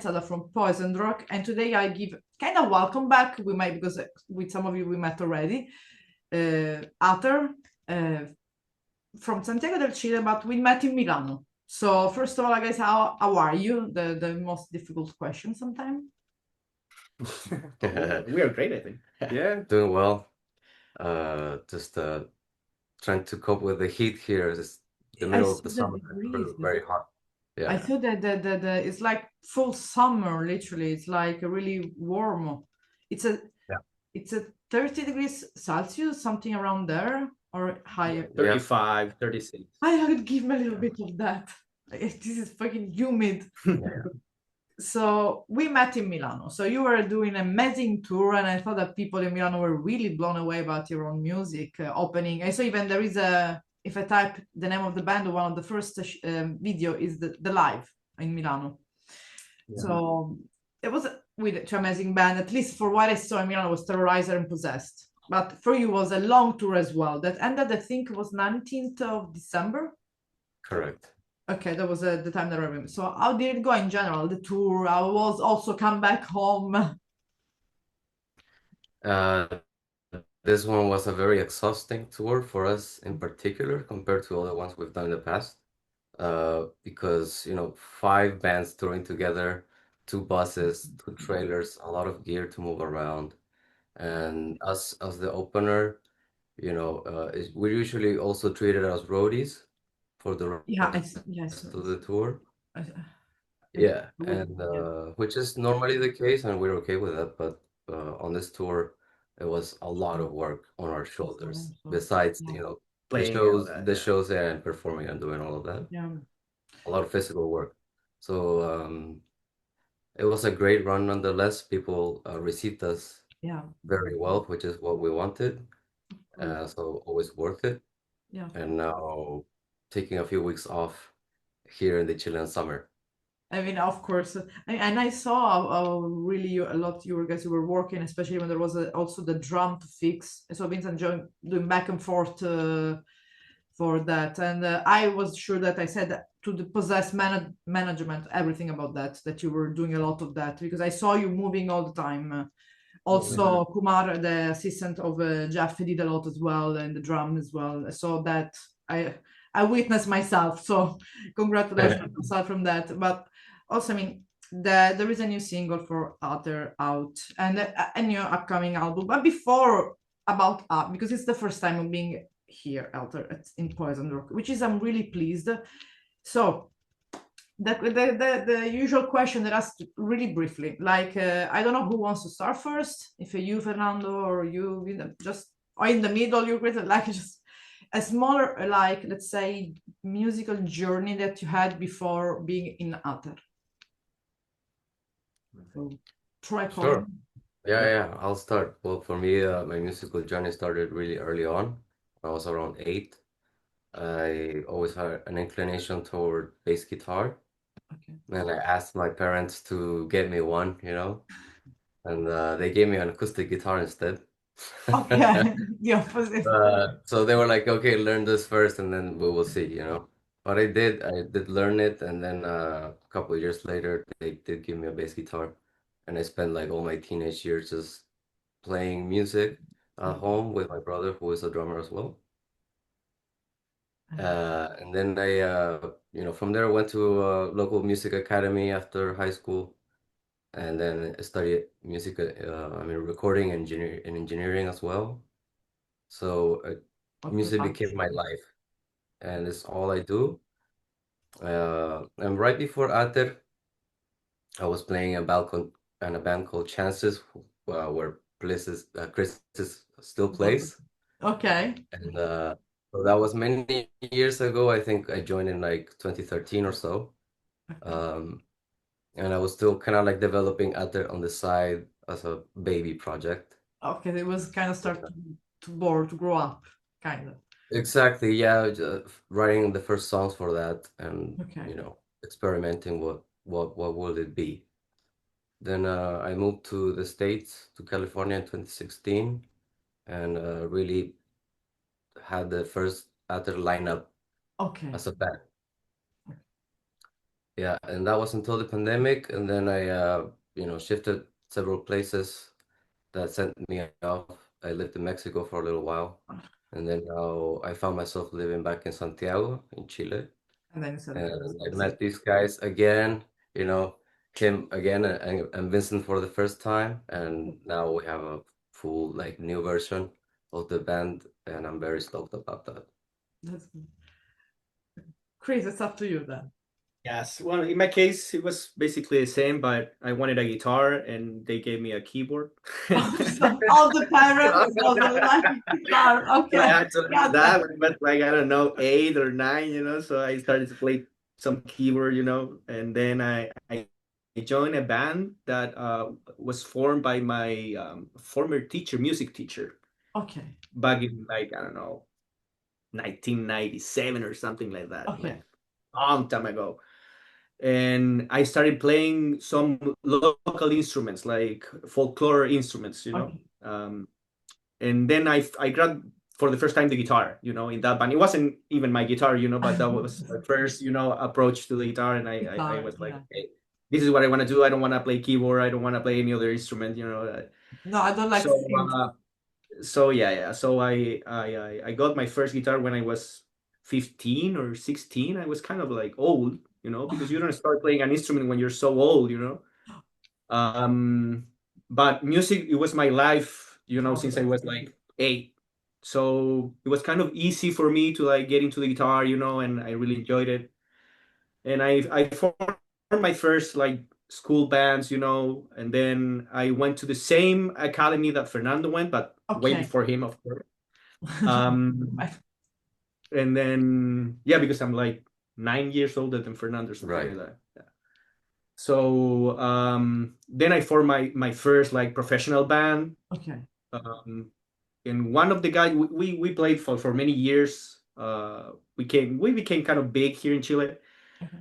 Ater from Poison Rock, and today I give kind of welcome back. We might, because with some of you we met already. Ater from Santiago del Chile, but we met in Milano. So first of all, guys, how are you? The most difficult question sometimes. We are great, I think. Yeah, doing well. Just trying to cope with the heat here. It's the I middle saw of the the summer, degrees. very hot. I Yeah, thought that it's like full summer, literally. It's like really warm. It's a yeah, it's a 30 degrees Celsius, something around there, or higher. 35, 36. I would give me a little yeah, bit of that. This is fucking humid. yeah. So we met in Milano. So you were doing an amazing tour, and I thought that people in Milano were really blown away about your own music opening. I saw even there is a, if I type the name of the band, one of the first video is the live in Milano. Yeah. So it was with two amazing band. At least for what I saw in Milano was Terrorizer and Possessed. But for you was a long tour as well. That ended, I think, was 19th of December. Correct. Okay, that was the time that I remember. So how did it go in general? The tour, I was also come back home. Uh, this one was a very exhausting tour for us in particular compared to other ones we've done in the past. Because, five bands touring together, two buses, two trailers, a lot of gear to move around. And us as the opener, we're usually also treated as roadies for the Yeah, rest of the tour. I, Yeah, would, and yeah. which is normally the case, and we're okay with that. But on this tour, it was a lot of work on our shoulders. Besides, Yeah. the shows there and performing and doing all of that, Yeah. a lot of physical work. So it was a great run nonetheless. People received us Yeah. very well, which is what we wanted. Cool. So always worth it. Yeah. And now taking a few weeks off here in the Chilean summer. I mean, of course, and I saw really a lot you guys who were working, especially when there was also the drum to fix. So I've been doing back and forth for that, and I was sure that I said to the possess management everything about that you were doing a lot of that because I saw you moving all the time. Also, Kumar, the assistant of Jeff, did a lot as well, and the drum as well. So that I witnessed myself. So congratulations aside from that. But also, I mean, there is a new single for Ater out and a new upcoming album. But before about because it's the first time I'm being here, Ater, in Poison Rock, which is I'm really pleased. So the usual question that asked really briefly, like I don't know who wants to start first, if you, Fernando, or you, just or in the middle, you like just a smaller, like let's say, musical journey that you had before being in Ater. So try Sure. calling. Yeah, I'll start. Well, for me, my musical journey started really early on. I was around 8. I always had an inclination toward bass guitar, Okay. and I asked my parents to get me one, and they gave me an acoustic guitar instead. Okay. The opposite. So they were like, okay, learn this first, and then we will see. But I did learn it, and then a couple of years later, they did give me a bass guitar, and I spent like all my teenage years just playing music at home with my brother, who is a drummer as well. And then from there, I went to a local music academy after high school, and then I studied music, recording and engineering as well. So Okay. music became my life, and it's all I do. And right before Ater, I was playing in a band called Chances, where Chris still plays. Okay. And so that was many years ago. I think I joined in like 2013 or so. Um, and I was still kind of like developing Ater on the side as a baby project. Okay. It was kind of start to grow up, kind of. Exactly, yeah, writing the first songs for that and Okay. experimenting what will it be. Then I moved to the States, to California in 2016, and really had the first Ater lineup Okay. as a band. Yeah, and that was until the pandemic, and then I shifted several places that sent me off. I lived in Mexico for a little while, and then now I found myself living back in Santiago in Chile. And then you said, And I met these guys again, him again and Vincent for the first time. And now we have a full like new version of the band, and I'm very stoked about that. that's good. Chris, it's up to you then. Yes. Well, in my case, it was basically the same, but I wanted a guitar and they gave me a keyboard. So all the parents was like guitar. So I Okay. had to learn Got that, but like, I don't know, 8 or 9, so I started to play some keyboard, and then I joined a band that was formed by my former teacher, music teacher, Okay. back in like, I don't know, 1997 or something like that, Okay. like long time ago. And I started playing some local instruments, like folklore instruments, Okay. and then I grabbed for the first time the guitar, in that band. It wasn't even my guitar, but that was my first, approach to the guitar, and I Guitar, was like, yeah. hey, this is what I want to do. I don't want to play keyboard. I don't want to play any other instrument, No, I don't like So, synth. so yeah. So I got my first guitar when I was 15 or 16. I was kind of like old, because you don't start playing an instrument when you're so old, Um, but music, it was my life, since I was like 8. So it was kind of easy for me to like get into the guitar, and I really enjoyed it. And I formed my first like school bands, and then I went to the same academy that Fernando went, but way Okay. before him, of course. Um, and then yeah, because I'm like 9 years older than Fernando, or something Right. like that. Yeah. So then I formed my first like professional band. Okay. And one of the guys we played for many years. We became kind of big here in Chile. Okay.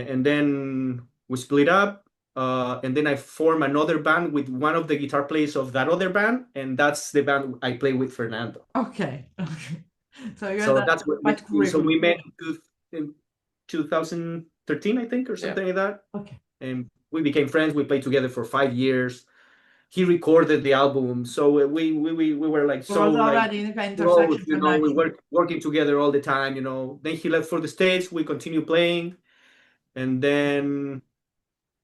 And then we split up. And then I formed another band with one of the guitar players of that other band, and that's the band I play with Fernando. Okay. Okay. So you're So that that's quite so we curriculum. met in 2013, I think, or something like that. Okay. And we became friends. We played together for 5 years. He recorded the album, so we were like There was so like already an close, intersection we connection. were working together all the time. Then he left for the States. We continued playing, and then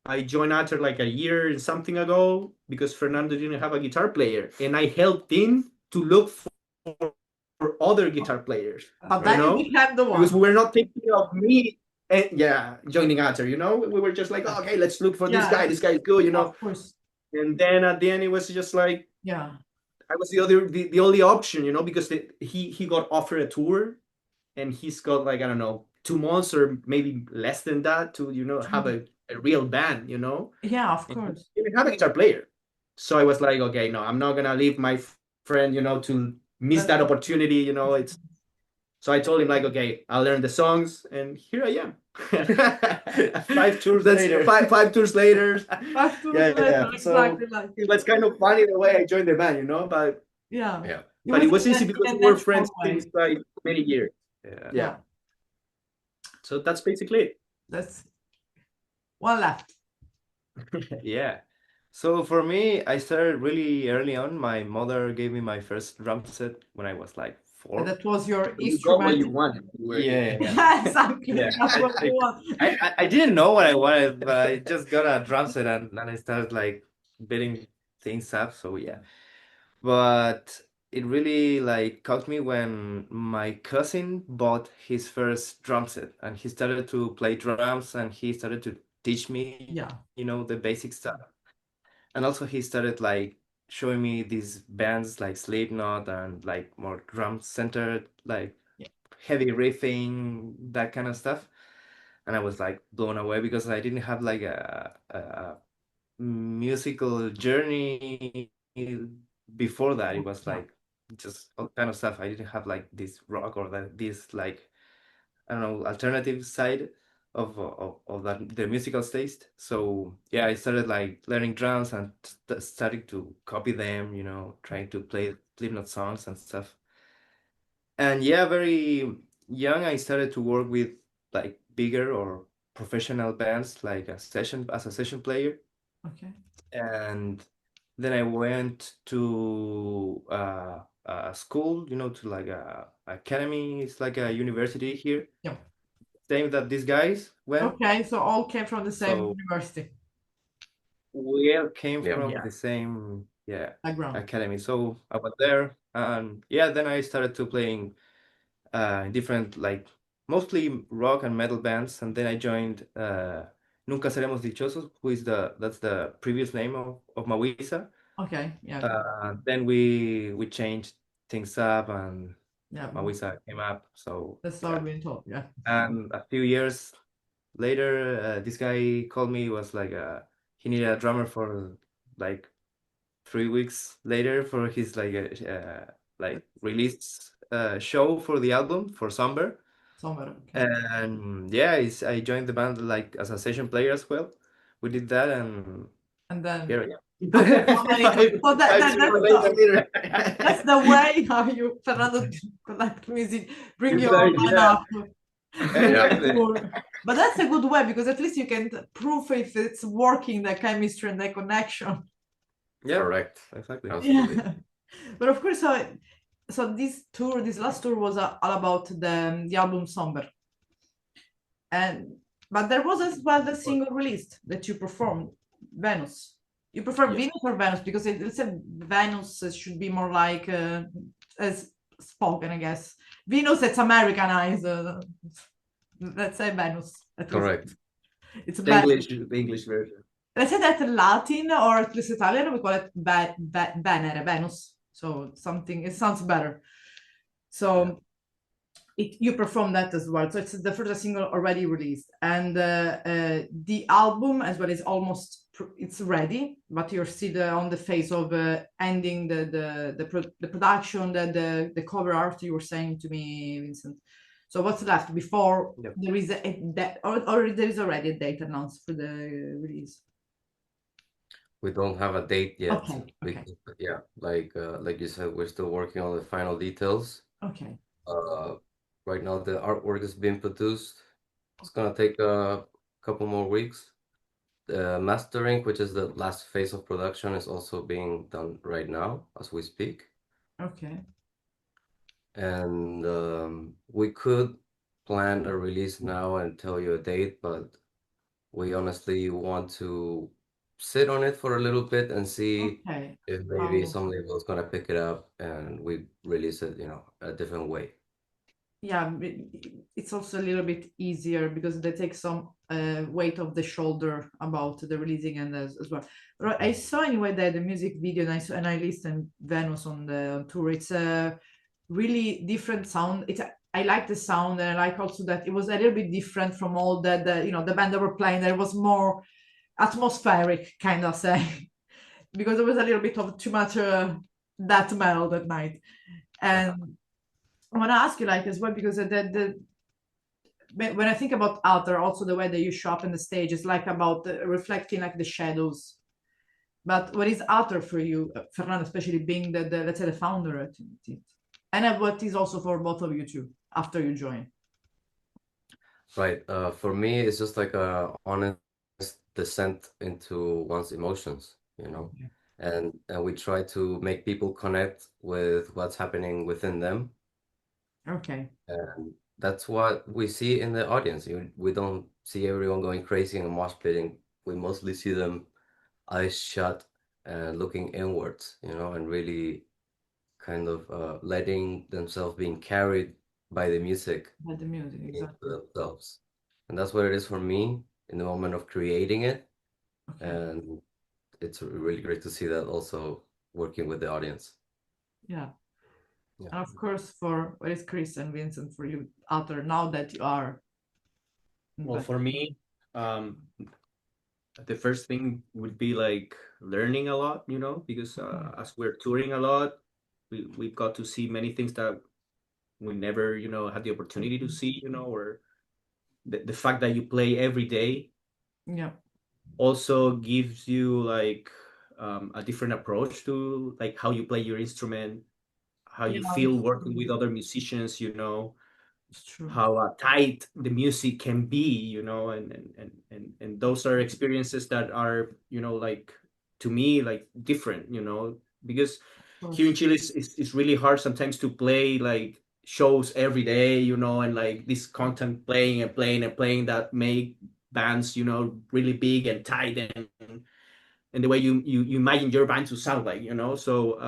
I joined Ater like a year and something ago because Fernando didn't have a guitar player, and I helped him to look for other guitar players. But then you became the Because we one. were not thinking of me, joining Ater. We were just like, okay, let's look for this guy. This guy is good, Of course. And then at the end, it was just like, Yeah. I was the only option, because he got offered a tour, and he's got like, I don't know, 2 months or maybe less than that to have a real band, Yeah, of and course. he didn't have a guitar player. So I was like, okay, no, I'm not gonna leave my friend, to miss that opportunity. It's So I told him like, okay, I'll learn the songs, and here I am. 5 tours later. Five tours later. 5 tours later, Yeah. So exactly like. it was kind of funny the way I joined the band, but Yeah. Yeah. but it was easy in because a we were natural friends way. since like many years. Yeah. Yeah. So that's basically it. That's one left. Yeah. So for me, I started really early on. My mother gave me my first drum set when I was like 4. And that was your You got what instrument. you wanted. Yeah. Yeah, exactly. Yeah. That's what you want. I didn't know what I wanted, but I just got a drum set and I started like building things up. So yeah. But it really like caught me when my cousin bought his first drum set and he started to play drums and he started to teach me, Yeah. the basic stuff. And also he started like showing me these bands like Slipknot and like more drum centered, like Yeah. heavy riffing, that kind of stuff. And I was like blown away because I didn't have like a musical journey before that. It was Yeah. like just all kind of stuff. I didn't have like this rock or this like, I don't know, alternative side of that the musical taste. So yeah, I started like learning drums and starting to copy them, trying to play Slipknot songs and stuff. And yeah, very young, I started to work with like bigger or professional bands, like as a session player. Okay. And then I went to a school, to like a academy. It's like a university here. Yeah. Same that these guys went. Okay, so all came from the same So university we all came Yeah. from Yeah. the same background. academy. So I was there, and then I started to playing different, like mostly rock and metal bands, and then I joined Nunca Seremos Dichosos, that's the previous name of Mawisa. Okay, yeah, Then we changed things up, and yeah. Mawisa came up. So That's started being told. Yeah. and a few years later, this guy called me. Was like he needed a drummer for like 3 weeks later for his like release show for the album for Sombre. Somewhere. Okay. And I joined the band like as a session player as well. We did that, and And then here I am. okay, so so Five years later. that's the way how you, Fernando, collect music, bring It's your like, line yeah. up. Exactly. But that's a good way because at least you can prove if it's working, the chemistry and the connection. Yeah, Correct. exactly. Absolutely. Yeah. But of course, so this last tour was all about the album Somber. And but there was as well the single released that you performed, Venus. You prefer Yes. Venus or Venus? Because it said Venus should be more like as spoken, I guess. Venus, it's Americanized. Let's say Venus. At least. Correct. It's The bad. English version. Let's say that Latin or at least Italian, we call it Venere, Venus. So something, it sounds better. So you perform that as well. So it's the first single already released, and the album as well is almost it's ready, but you're still on the phase of ending the production, the cover art you were saying to me, Vincent. So what's left before Yep. there is or there is already a date announced for the release? We don't have a date yet. Okay. because, yeah, like you said, we're still working on the final details. Okay. Right now the artwork is being produced. It's gonna take a couple more weeks. The mastering, which is the last phase of production, is also being done right now as we speak. Okay. And we could plan a release now and tell you a date, but we honestly want to sit on it for a little bit and see Okay. if maybe some label's gonna pick it up and we release it, a different way. Yeah, it's also a little bit easier because they take some weight off the shoulder about the releasing and as well. But I saw anyway that the music video and I listened Venus on the tour. It's a really different sound. I like the sound and I like also that it was a little bit different from all the band that were playing. There was more atmospheric kind of say because there was a little bit of too much death metal that night. And I want to ask you like as well because when I think about Ater, also the way that you show up in the stage is like about reflecting like the shadows. But what is Ater for you, Fernando, especially being the let's say the founder at it, and what is also for both of you too after you join? Right. For me, it's just like a honest descent into one's emotions, Yeah. and we try to make people connect with what's happening within them. Okay. And that's what we see in the audience. We don't see everyone going crazy and mosh pitting. We mostly see them eyes shut and looking inwards, and really kind of letting themselves being carried by the music By the music, into exactly. themselves. And that's what it is for me in the moment of creating it. Okay. And it's really great to see that also working with the audience. Yeah. Yeah. And of course, for what is Chris and Vincent for you, Ater, now that you are. Well, for me, the first thing would be like learning a lot, because as we're touring a lot, we've got to see many things that we never, had the opportunity to see, or the fact that you play every day Yeah. also gives you like a different approach to like how you play your instrument, how you Yeah, feel working with other musicians, It's true. how tight the music can be, you know, and those are experiences that are, you know, like to me like different, you know, because Of here in course. Chile it's really hard sometimes to play like shows every day, you know, and like this content playing and playing and playing that make bands, you know, really big and tight and the way you imagine your band to sound like, you know. So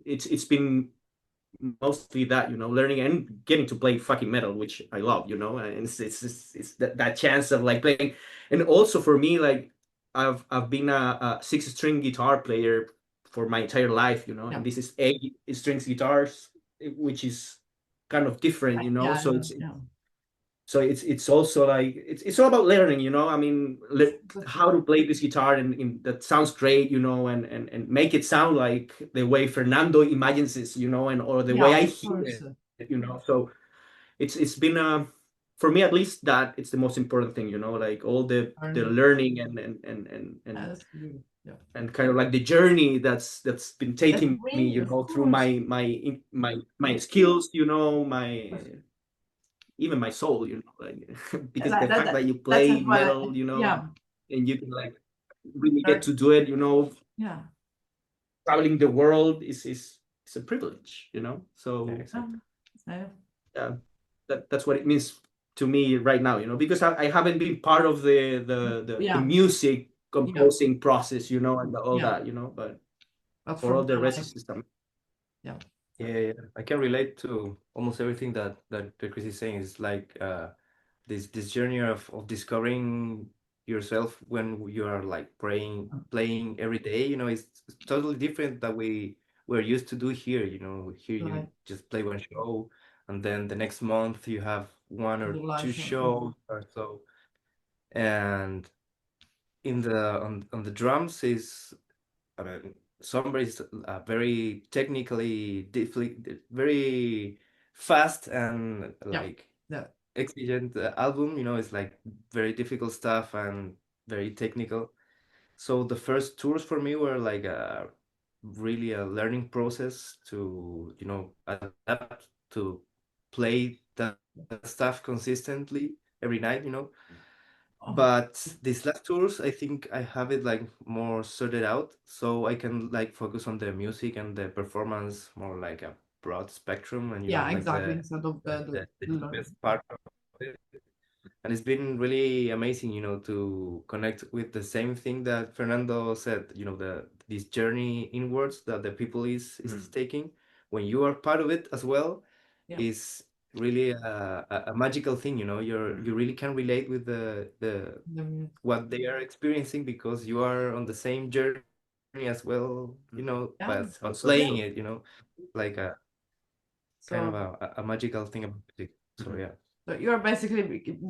it's been mostly that, you know, learning and getting to play fucking metal, which I love, you know, and it's that chance of like playing. And also for me, like I've been a six-string guitar player for my entire life, you know, Yeah. and this is eight strings guitars, which is kind of different, you know. Yeah, So yeah. it's also like it's all about learning, you know. I mean, how to play this guitar and that sounds great, you know, and make it sound like the way Fernando imagines it, you know, and or the way Yeah, I of hear course. it, you know. So it's been for me at least that it's the most important thing, you know, like all the learning That's good. Yeah. and kind of like the journey that's been taking me, you Of know, through course. my skills, you know, my even my soul, you know, like because the fact that you That's play why, metal, you know, yeah, and you can like really get to do it, you know, yeah. traveling the world is a privilege, you know. So Yeah, exactly. yeah, that's what it means to me right now, you know, because I haven't been part of the Yeah, music yeah, composing process, you know, and all yeah. that, you know, but But for all from the rest like, of the system. yeah, Yeah, I can relate to almost everything that Chris is saying. Is like this journey of discovering yourself when you are like playing every day. You know, it's totally different that we're used to do here. You know, here you like just play one show, and then the next month you have one the or live two show. shows or so. And on the drums is I mean, Sombre is very technically very fast and Yeah, like yeah, exigent album. You know, it's like very difficult stuff and very technical. So the first tours for me were like really a learning process to, you know, adapt to play that stuff consistently every night, you know. oh, But these last tours, I think I have it like more sorted out, so I can like focus on the music and the performance more like a broad spectrum, and you know, yeah, like exactly. Instead of the the learn. deepest part of it. And it's been really amazing, you know, to connect with the same thing that Fernando said, you know, the this journey inwards that the people is taking. When you are part of it as well, Yeah, is really a magical thing, you know. You really can relate with the the, what they are experiencing because you are on the same journey as well, you know, yeah. but Yeah. playing it, you know, like a kind of So, a magical thing about music. So yeah. so you're basically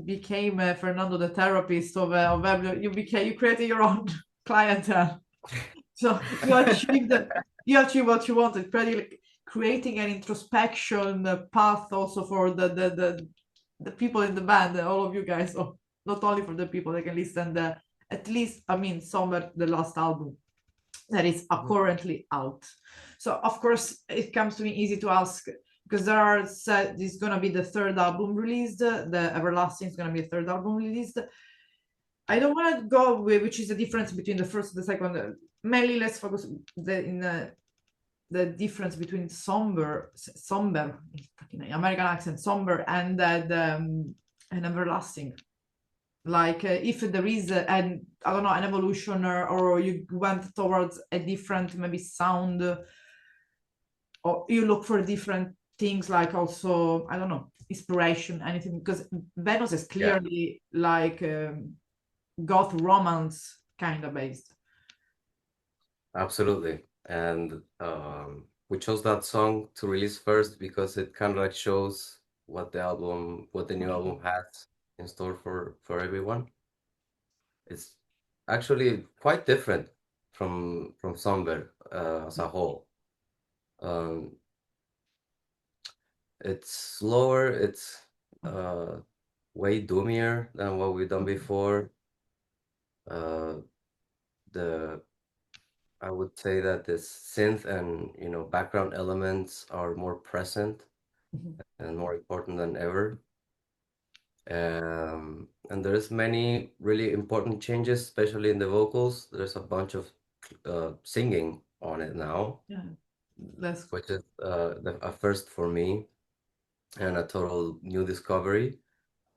became Fernando the therapist of every, you created your own clientele. So you achieved what you wanted, creating an introspection path also for the people in the band, all of you guys, so not only for the people that can listen at least, I mean, Somber, the last album that is currently out. So of course it comes to me easy to ask because there are said this is gonna be the third album released, the Everlasting is gonna be a third album released. I don't want to go with which is the difference between the first and the second. Mainly, let's focus in the difference between somber, American accent, somber, and and everlasting. Like if there is an I don't know an evolution or you went towards a different maybe sound, or you look for different things like also I don't know inspiration anything because Venus is Yeah, clearly like. Goth romance kind of based. absolutely. And we chose that song to release first because it kind of like shows what the new album has in store for everyone. It's actually quite different from Somber as a whole. Um, it's slower. It's uh, way doomier than what we've done before. Uh, the I would say that the synth and background elements are more present. and more important than ever. And there's many really important changes, especially in the vocals. There's a bunch of singing on it now, Yeah, that's which is a first for me and a total new discovery,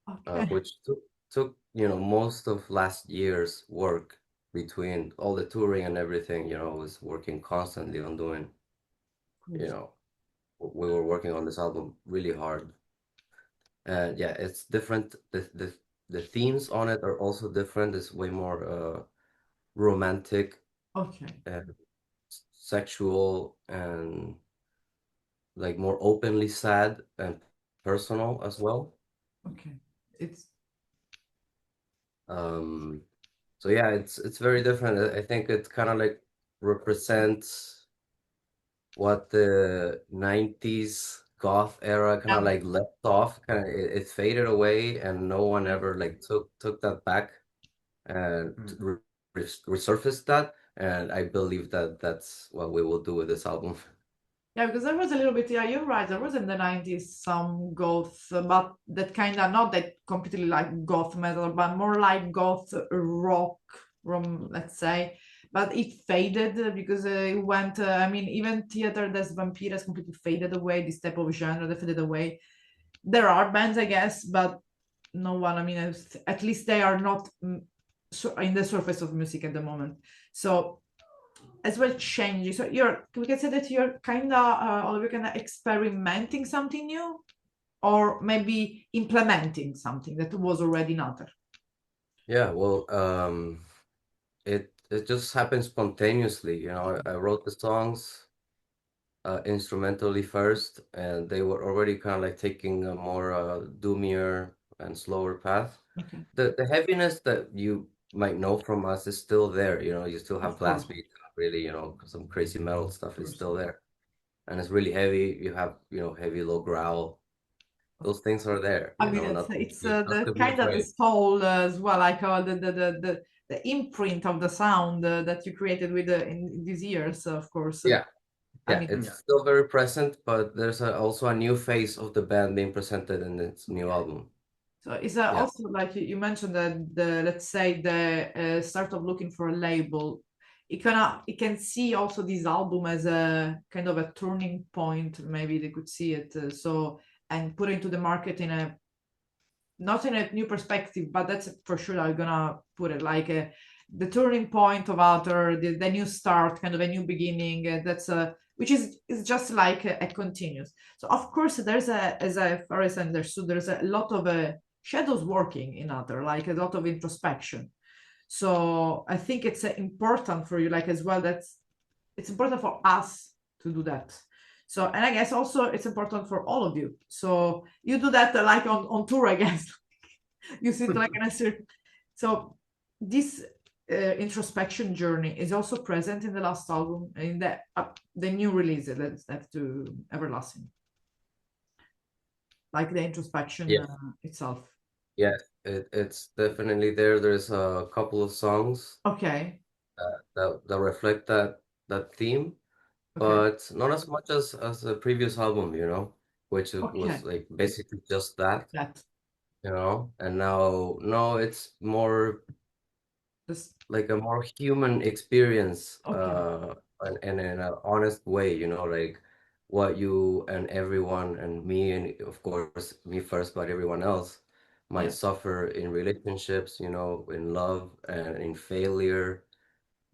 okay. which took most of last year's work between all the touring and everything. I was working constantly on doing, you know, we were working on this album really hard. And yeah, it's different. The themes on it are also different. It's way more romantic Okay, and sexual and like more openly sad and personal as well. okay. It's Um, so yeah, it's very different. I think it kind of like represents what the 90s goth era kind of um, like left off. Kind of it faded away and no one ever like took that back and resurfaced that. And I believe that that's what we will do with this album. yeah, because there was a little bit, yeah, you're right. There was in the 90s some goth, but that kind of not that completely like goth metal, but more like goth rock from, let's say. But it faded because it went, I mean, even Theater des Vampires completely faded away, this type of genre, that faded away. There are bands, I guess, but no one, I mean, at least they are not in the surface of music at the moment. So as well changing. So we can say that you're kind of or we're kind of experimenting something new, or maybe implementing something that was already in Ater. Yeah, well, it just happened spontaneously. I wrote the songs instrumentally first, and they were already kind of like taking a more doomier and slower path. Okay, The heaviness that you might know from us is still there. You still have of course, blast beat, really, some crazy metal of stuff is course. still there. And it's really heavy. You have, heavy low growl. Those things are there, I mean, not it's not the to be kind of the afraid. soul as well. I call the imprint of the sound that you created with in these years, of course. Yeah, I yeah, mean, it's still very present, but there's also a new face of the band being presented in its new album. so it's Yeah, also like you mentioned that the let's say the start of looking for a label. It can see also this album as a kind of a turning point. Maybe they could see it so and put it into the market in a not in a new perspective, but that's for sure. I'm gonna put it like the turning point of Outer, the new start, kind of a new beginning. That's which is just like a continuous. So of course, there's as far as I understood, there's a lot of shadows working in Outer, like a lot of introspection. So I think it's important for you, like as well. It's important for us to do that. So, and I guess also it's important for all of you. So you do that like on tour, I guess. You sit like an answer. So this introspection journey is also present in the last album, in the new release that's to Everlasting, like the introspection yeah, itself. yeah. It's definitely there. There's a couple of songs Okay, that reflect that theme, okay, but not as much as the previous album, which it was okay. like basically just that, That and now no, it's more this like a more human experience, okay. and in an honest way, like what you and everyone and me and of course me first, but everyone else might Yeah, suffer in relationships, in love and in failure,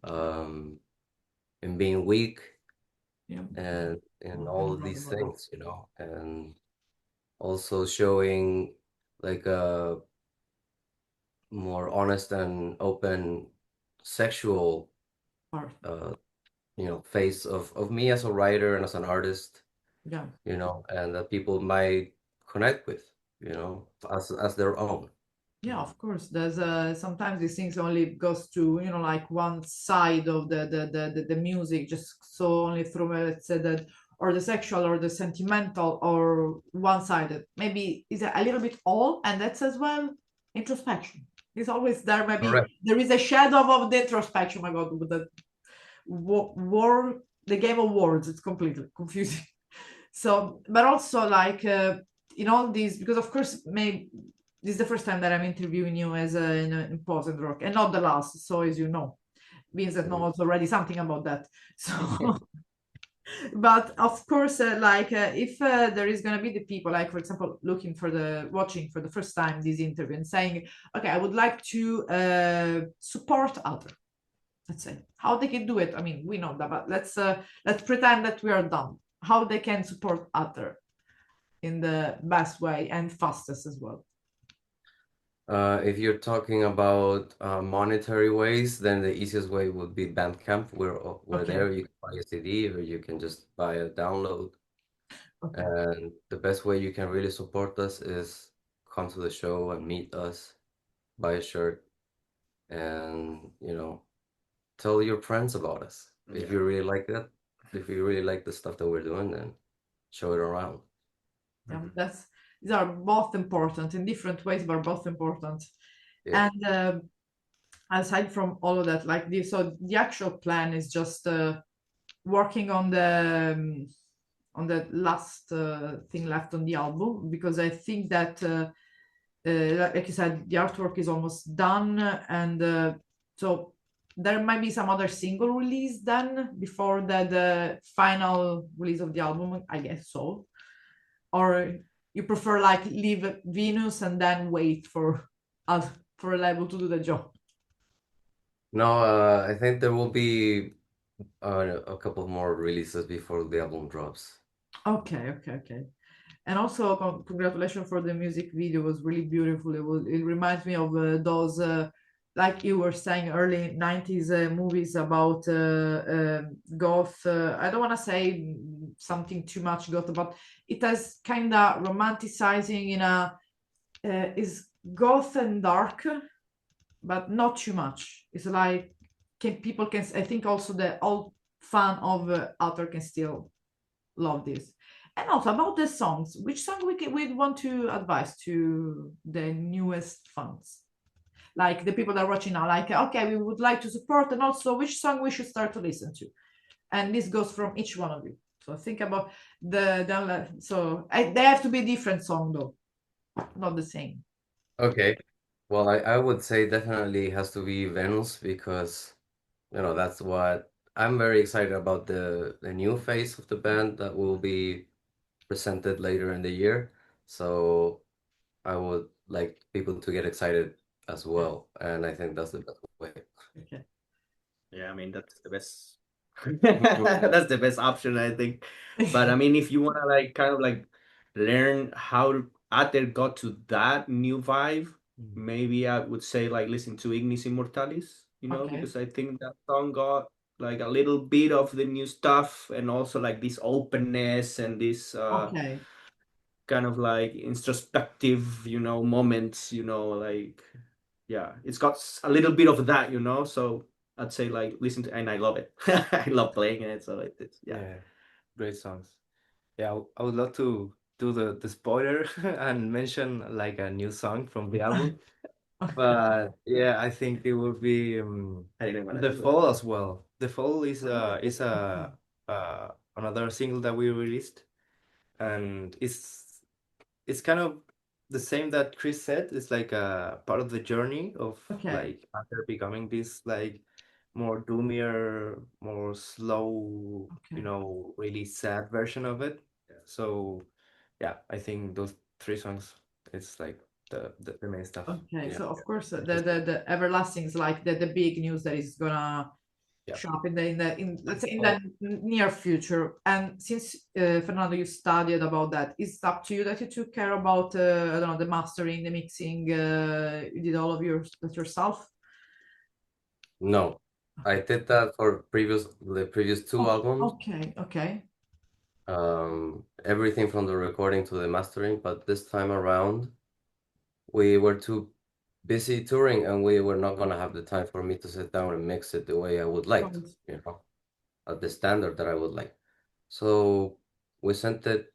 um, in being weak yeah. and in I'm all of glad these about that. things, and also showing like a more honest and open sexual Part. uh, face of me as a writer and as an artist, Yeah. and that people might connect with, as their own. Yeah, of course. There's sometimes these things only goes to like one side of the music, just so only through let's say that or the sexual or the sentimental or one-sided. Maybe is a little bit all, and that's as well introspection. It's always there. Maybe Correct. there is a shadow of the introspection. My God, with the war, the game of words, it's completely confusing. So, but also like in all these, because of course, maybe this is the first time that I'm interviewing you as in Pause and Rock, and not the last. So as you know, means that knows already something about that. So, but of course, if there is gonna be the people, like for example, watching for the first time this interview and saying, okay, I would like to support Ater. Let's say how they can do it. I mean, we know that, but let's pretend that we are done. How they can support Ater in the best way and fastest as well. If you're talking about monetary ways, then the easiest way would be Bandcamp. We're Okay. there. You can buy a CD or you can just buy a download. Okay. And the best way you can really support us is come to the show and meet us, buy a shirt, and tell your friends about us. If you really like that, if you really like the stuff that we're doing, then show it around. Yeah, these are both important in different ways, but both important. Yeah. And aside from all of that, like this, so the actual plan is just working on the last thing left on the album, because I think that like you said, the artwork is almost done, and so there might be some other single release then before the final release of the album, I guess so. Or you prefer like leave Venus and then wait for us for a label to do the job? No, I think there will be a couple more releases before the album drops. Okay. And also congratulations for the music video. It was really beautiful. It reminds me of those like you were saying, early 90s movies about goth. I don't want to say something too much goth, but it has kind of romanticizing in a is goth and dark, but not too much. It's like people can. I think also the old fan of Ater can still love this. And also about the songs, which song we'd want to advise to the newest fans, like the people that are watching now, like okay, we would like to support, and also which song we should start to listen to. And this goes from each one of you. So think about they have to be different song though, not the same. Okay. Well, I would say definitely has to be Venus because, that's what I'm very excited about the new phase of the band that will be presented later in the year. So I would like people to get excited as well, and I think that's the best way. Okay. Yeah, I mean that's the best. That's the best option, I think. But I mean, if you wanna like kind of like learn how Ater got to that new vibe, maybe I would say like listen to Ignis Immortalis, Okay. because I think that song got like a little bit of the new stuff and also like this openness and this Okay. kind of like introspective, moments, like yeah, it's got a little bit of that, so I'd say like listen to, and I love it. I love playing it, so it's yeah. Yeah, great songs. Yeah, I would love to do the spoiler and mention like a new song from the album. But yeah, I think it would be I didn't want to The do Fall that. as well. The Fall is another single that we released, and it's kind of the same that Chris said. It's like a part of the journey of Okay. like after becoming this like more doomier, more slow, Okay. really sad version of it. So yeah, I think those three songs it's like the main stuff. Okay, Yeah. so of course the everlasting is like the big news that is gonna Yeah. show up in let's say in the Oh, near future. And since Fernando, you studied about that, it's up to you that you took care about I don't know, the mastering, the mixing. You did all of that yourself. No, I did that for the previous two Oh, albums. okay. Everything from the recording to the mastering, but this time around, we were too busy touring and we were not gonna have the time for me to sit down and mix it the way I would like to, at the standard that I would like. So we sent it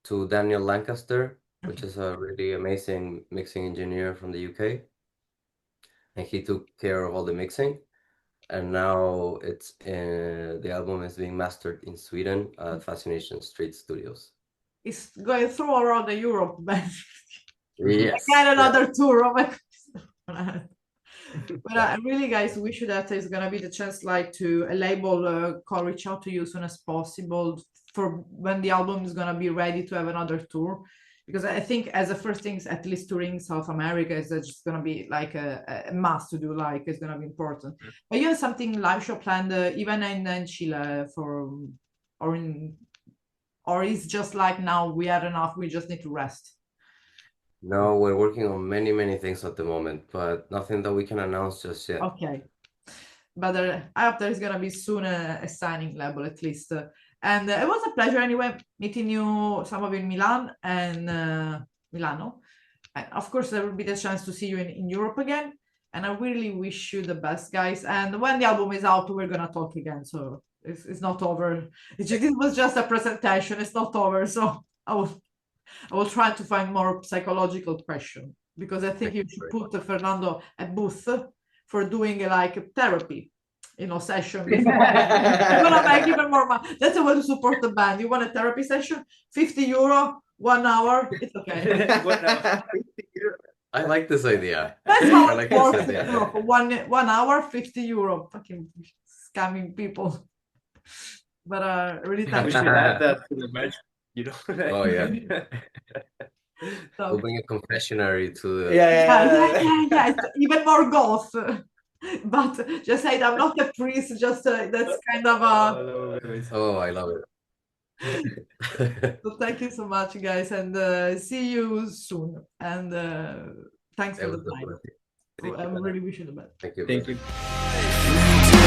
to Daniel Lancaster, which Okay. is a really amazing mixing engineer from the UK, and he took care of all the mixing. and now the album is being mastered in Sweden at Fascination Street Studios. It's going through around the Europe, man. Yes. Again, another tour. Oh my God. But I really, guys, wish you that there's gonna be the chance, like, to a label call reach out to you as soon as possible for when the album is gonna be ready to have another tour. Because I think as the first things, at least touring South America is just gonna be like a must to do. Like, it's gonna be important. But you have something live show planned even in Chile or is just like now we had enough, we just need to rest. No, we're working on many things at the moment, but nothing that we can announce just yet. Okay. But I hope there's gonna be soon a signing label at least. And it was a pleasure anyway meeting you, some of you in Milan and Milano. And of course, there will be the chance to see you in Europe again. And I really wish you the best, guys. And when the album is out, we're gonna talk again. So it's not over. It was just a presentation. It's not over. So I will try to find more psychological question because I think you should put Fernando a booth for doing like therapy, session. You're gonna make even more money. That's a way to support the band. You want a therapy session? €50, 1 hour. It's okay. I like this idea. That's how I it like works this in idea. Europe. 1 hour, €50. Fucking scamming people. But really We thank should you. add that to the merch, Oh, yeah. So, We'll bring a confessionary to the yeah. It's even more goth. But just say I'm not a priest. Just that's kind of Oh, I love it. So thank you so much, guys, and see you soon. And thanks It for was the a time. pleasure. Thank I you. really wish you the best. Thank you. Thank brother. you.